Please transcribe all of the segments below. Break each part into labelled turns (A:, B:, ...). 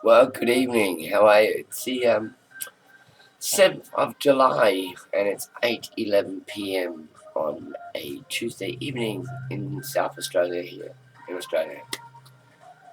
A: Well, good evening. How are you? It's the 7th of July and it's 8:11 p.m. on a Tuesday evening in South Australia here in Australia.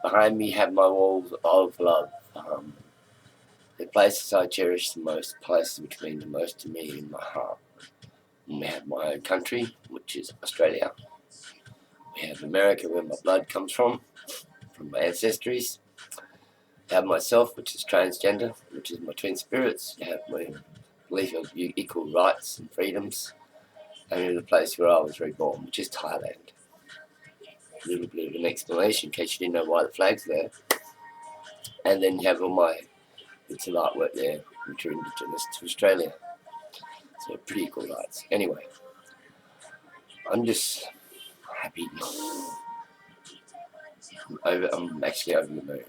A: Behind me have my walls of love. The places I cherish the most, places which mean the most to me in my heart. And we have my own country, which is Australia. We have America, where my blood comes from my ancestries. I have myself, which is transgender, which is my twin spirits. I have my belief of equal rights and freedoms. And in the place where I was reborn, which is Thailand. A little bit of an explanation in case you didn't know why the flag's there. And then you have all my bits of artwork there, which are indigenous to Australia. So pretty equal rights. Anyway, I'm just happy. I'm actually over the moon.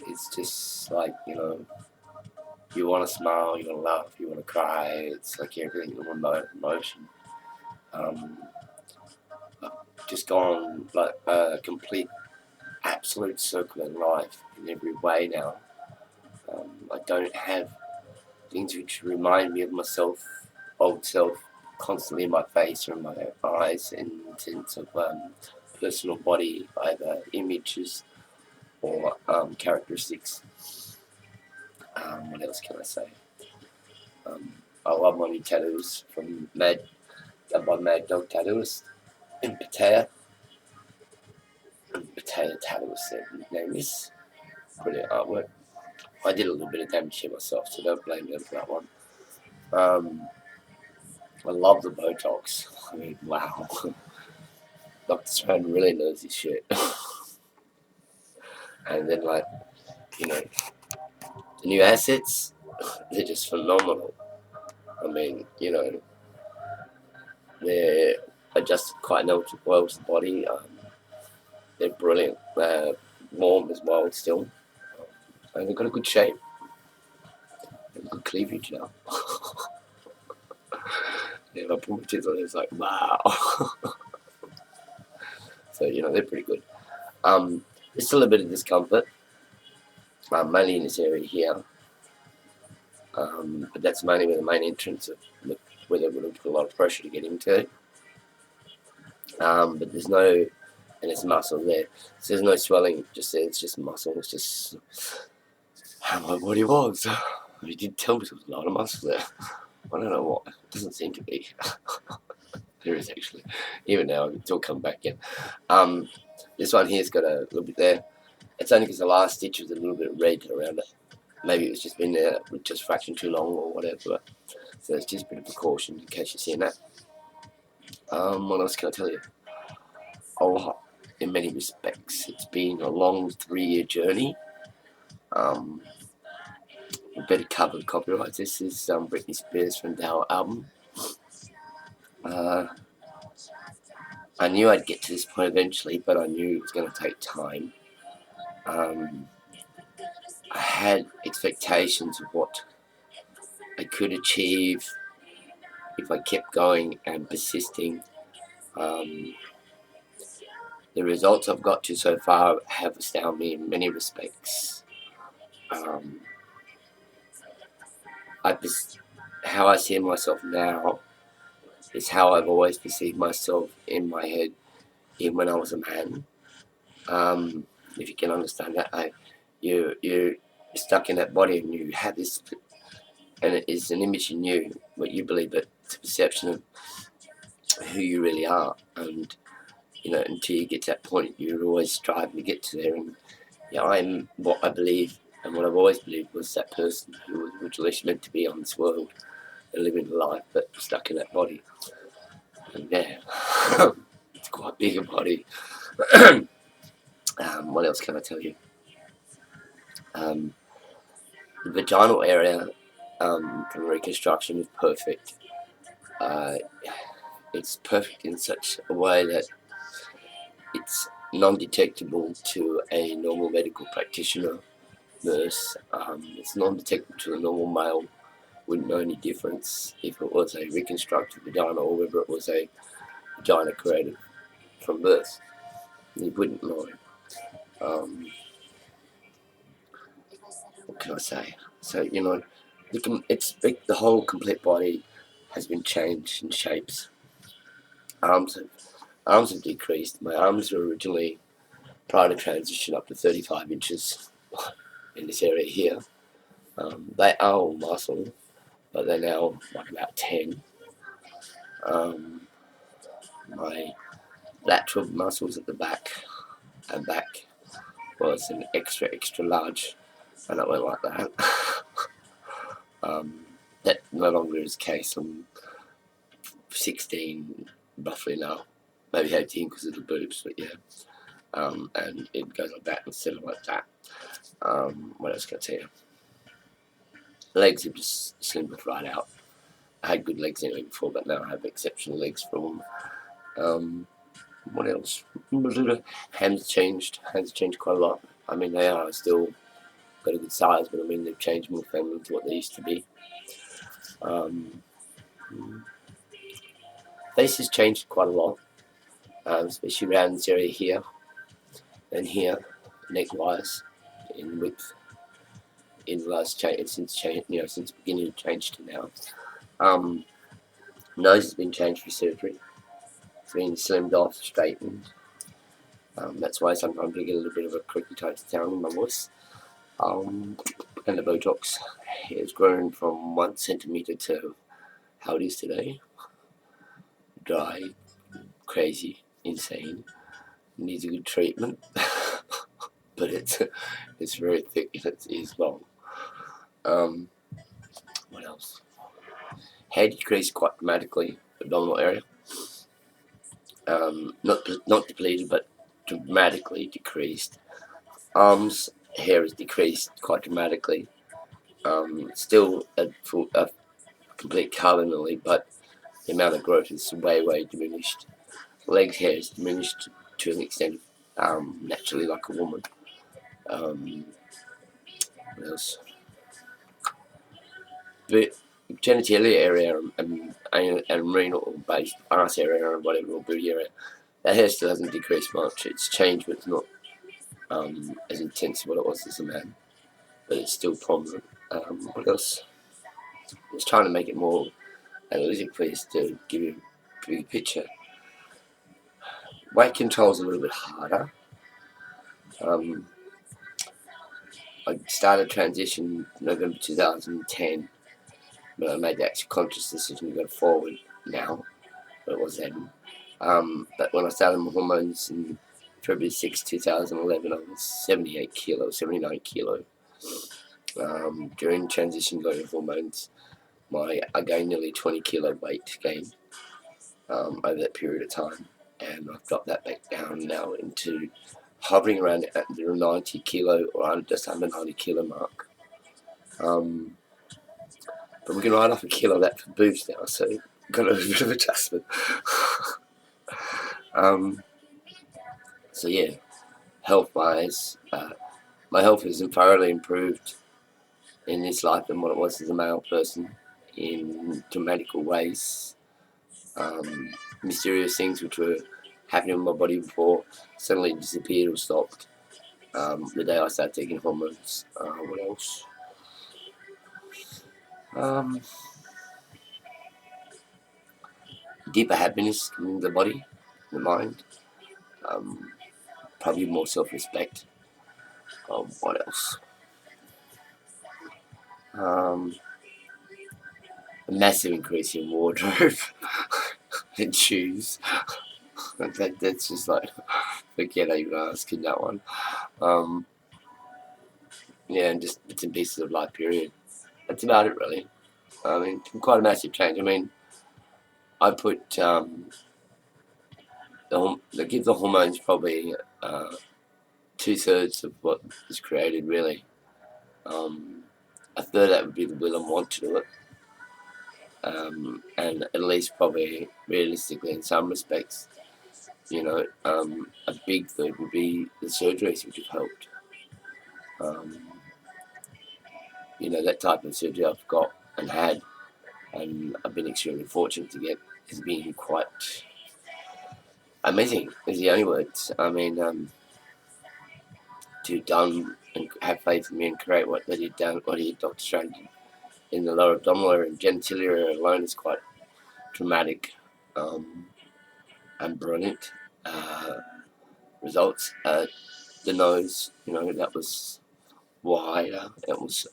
A: It's just like, you want to smile, you want to laugh, you want to cry. It's like everything in emotion. I've just gone like a complete, absolute circle in life in every way now. I don't have things which remind me of myself, old self, constantly in my face or in my eyes, in sense of personal body, either images or characteristics. What else can I say? I love my new tattoos from Mad Dog Tattooist in Pattaya. Pattaya Tattooist, their name is. Brilliant artwork. I did a little bit of damage here myself, so don't blame them for that one. I love the Botox. I mean, wow. Dr. Stone really knows his shit. And then, the new assets, they're just phenomenal. I mean, they're adjusted quite well to the body. They're brilliant. They're warm as well still. And they've got a good shape. And good cleavage now. Yeah, I put my tits on it, it's like, wow. So, they're pretty good. There's still a bit of discomfort, mainly in this area here. But that's mainly where the main entrance of where they're going to put a lot of pressure to get into. But there's no, and there's muscle there. So there's no swelling, just there, it's just muscle. It's just how my body was. He did tell me there was a lot of muscle there. I don't know what. It doesn't seem to be. There is actually. Even now, it's all come back in. This one here's got a little bit there. It's only because the last stitch was a little bit red around it. Maybe it's just been there just a fraction too long or whatever. So it's just a bit of precaution in case you're seeing that. What else can I tell you? Oh, in many respects, it's been a long 3-year journey. A better covered copyright. This is Britney Spears from the album. I knew I'd get to this point eventually, but I knew it was going to take time. I had expectations of what I could achieve if I kept going and persisting. The results I've got to so far have astounded me in many respects. How I see myself now is how I've always perceived myself in my head, even when I was a man. If you can understand that, you're stuck in that body and you have this, and it is an image in you, what you believe, but it's a perception of who you really are. And until you get to that point, you're always striving to get to there. And I'm what I believe, and what I've always believed was that person who was originally meant to be on this world and living a life, but stuck in that body. And yeah, it's quite big a body. What else can I tell you? The vaginal area from reconstruction is perfect. It's perfect in such a way that it's non-detectable to a normal medical practitioner, nurse. It's non-detectable to a normal male. Wouldn't know any difference if it was a reconstructed vagina or whether it was a vagina created from birth. You wouldn't know. What can I say? So the whole complete body has been changed in shapes. Arms have arms have decreased. My arms were originally, prior to transition, up to 35 inches in this area here. They are all muscle, but they're now like about 10. My lateral muscles at the back and back was an extra large, and I went like that. That no longer is the case. I'm 16 roughly now, maybe 18 because of the boobs, but yeah. And it goes like that instead of like that. What else can I tell you? Legs have just slimmed right out. I had good legs anyway before, but now I have exceptional legs for them. What else? Hands changed. Hands changed quite a lot. I mean, they are still got a good size, but I mean, they've changed more feminine to what they used to be. Face has changed quite a lot, especially around this area here and here, neck-wise, in width. In the last change, since beginning of change to now. Nose has been changed for surgery. It's been slimmed off, straightened. That's why sometimes I get a little bit of a creaky type sound in my voice. And the Botox has grown from 1 centimeter to how it is today. Dry, crazy, insane. Needs a good treatment, but it's very thick and it is long. What else? Hair decreased quite dramatically, abdominal area. Not depleted, but dramatically decreased. Arms hair has decreased quite dramatically. Still a complete carbon lily, but the amount of growth is way diminished. Leg hair is diminished to an extent, naturally like a woman. What else? But genitalia area and renal based ass area or whatever, or booty area, that hair still hasn't decreased much. It's changed, but it's not as intense as what it was as a man. But it's still prominent. What else? I was trying to make it more analytic, please, to give you a big picture. Weight control is a little bit harder. I started transition November 2010, but I made the actual conscious decision to go forward now, but it was then. But when I started my hormones in February 6, 2011, I was 78 kilo, 79 kilo. During transition going to hormones, I gained nearly 20 kilo weight gain over that period of time, and I've dropped that back down now into hovering around at the 90 kilo or just under 90 kilo mark. But we can write off a kilo of that for boobs now, so got a bit of adjustment. So yeah, health-wise, my health has thoroughly improved in this life than what it was as a male person in dramatic ways. Mysterious things which were happening in my body before suddenly disappeared or stopped the day I started taking hormones. What else? Deeper happiness in the body, the mind. Probably more self-respect. What else? A massive increase in wardrobe and shoes. That's just like, forget I even asking that one. Yeah, and just bits and pieces of life, period. That's about it, really. I mean, quite a massive change. I mean, I put give the hormones probably 2/3 of what is created, really. A third of that would be the will and want to do it. And at least probably realistically in some respects, a big third would be the surgeries which have helped. That type of surgery I've got and had, and I've been extremely fortunate to get, has been quite amazing, is the only words. I mean, to done and have faith in me and create what he done, what Dr. Strange did in the lower abdominal area and genitalia area alone is quite dramatic and brilliant. Results. The nose, that was wider. It was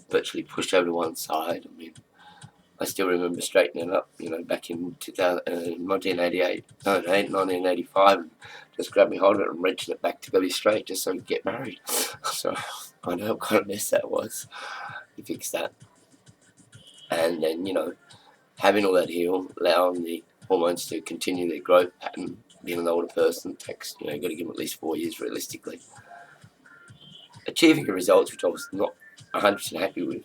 A: virtually pushed over to one side. I mean, I still remember straightening it up, back in 1985, and just grabbing hold of it and wrenching it back to go be straight just so we could get married. So I know what kind of mess that was. He fixed that. And then, having all that heal, allowing the hormones to continue their growth pattern, being an older person takes, you've got to give them at least 4 years realistically. Achieving the results, which I was not 100% happy with,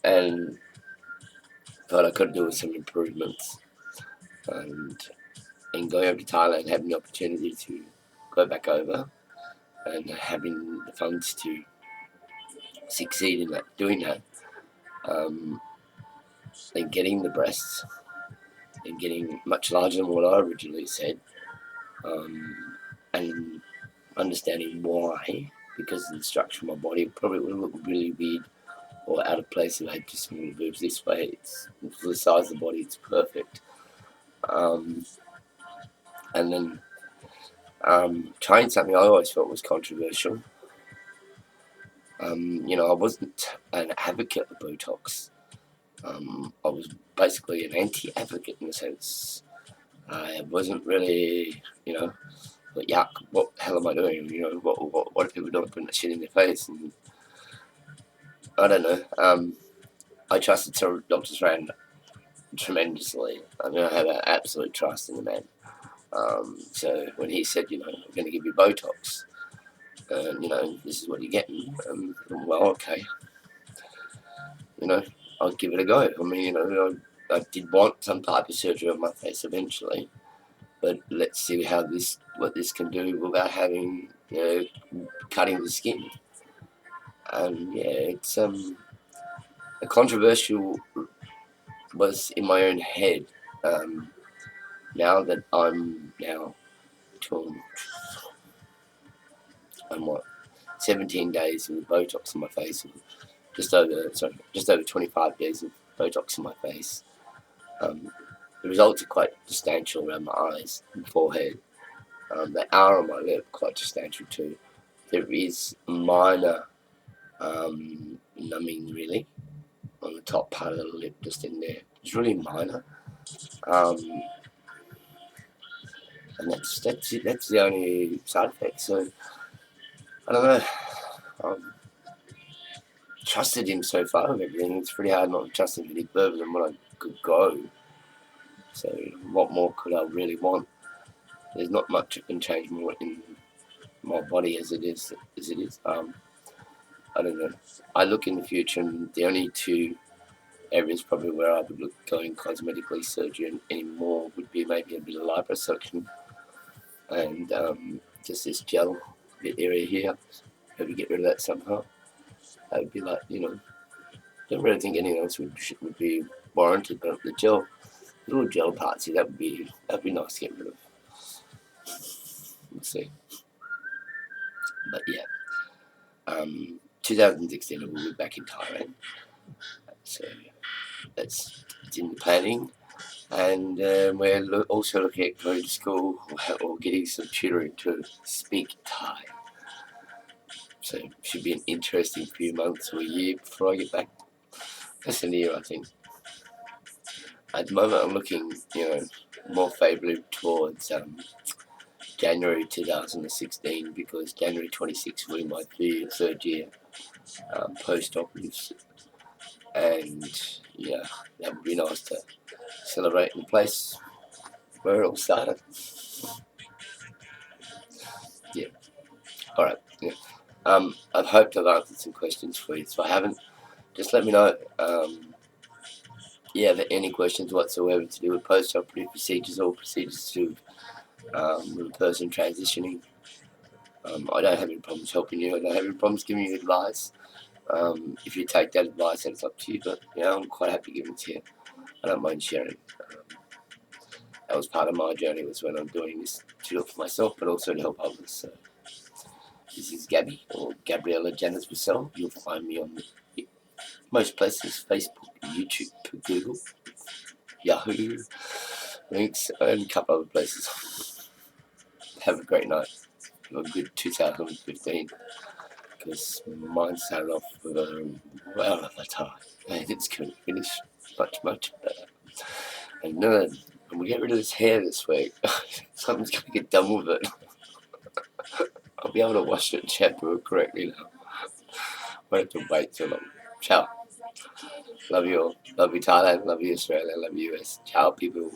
A: and thought I could do with some improvements. And going over to Thailand, having the opportunity to go back over and having the funds to succeed in that, doing that, and getting the breasts and getting much larger than what I originally said, and understanding why, because of the structure of my body, it probably would look really weird or out of place if I had just small boobs this way. It's for the size of the body, it's perfect. And then trying something I always felt was controversial. I wasn't an advocate of Botox. I was basically an anti-advocate in the sense I wasn't really, but yuck, what the hell am I doing? What are people doing putting that shit in their face? And I don't know. I trusted Dr. Strand tremendously. I have an absolute trust in the man. So when he said, I'm going to give you Botox, and, this is what you're getting, well, okay. I'll give it a go. I mean, I did want some type of surgery on my face eventually, but let's see what this can do without having, cutting the skin. And it's a controversial was in my own head. Now that I'm 17 days with Botox in my face, just over 25 days of Botox in my face. The results are quite substantial around my eyes and forehead. They are on my lip, quite substantial too. There is minor numbing really on the top part of the lip, just in there. It's really minor, and that's it. That's the only side effect. So I don't know. Trusted him so far with everything. It's pretty hard not to trust him any further than what I could go. So what more could I really want? There's not much that can change more in my body as it is. I don't know. I look in the future, and the only two areas probably where I would look going cosmetically surgery anymore would be maybe a bit of liposuction and just this gel bit area here. Maybe get rid of that somehow. That would be like, don't really think anything else would be warranted, but the little gel parts here, that'd be nice to get rid of. We'll see. But yeah, 2016 we'll be back in Thailand, so it's in the planning, and we're also looking at going to school or getting some tutoring to speak Thai. So it should be an interesting few months or a year before I get back. Less than a year, I think. At the moment, I'm looking, more favourably towards January 2016, because January 26 will be my third year post-operatives, and that would be nice to celebrate in the place where it all started. Yeah. All right. Yeah. I've hoped I've answered some questions for you. If I haven't, just let me know. If any questions whatsoever to do with post-operative procedures or procedures to with a person transitioning. I don't have any problems helping you. I don't have any problems giving you advice. If you take that advice, then it's up to you. But I'm quite happy giving it to you. I don't mind sharing. That was part of my journey, was when I'm doing this to do it for myself, but also to help others. So This is Gabby, or Gabriella Janice Russell. You'll find me on most places: Facebook, YouTube, Google, Yahoo, links, and a couple other places. Have a great night. Have a good 2015. Because mine started off with a well of a time. And it's going to finish much better. And I'm going to get rid of this hair this week. Something's going to get done with it. I'll be able to wash it and shampoo it correctly now. Won't have to wait too long. Ciao. Love you all. Love you Thailand. Love you Australia. Love you US. Ciao people.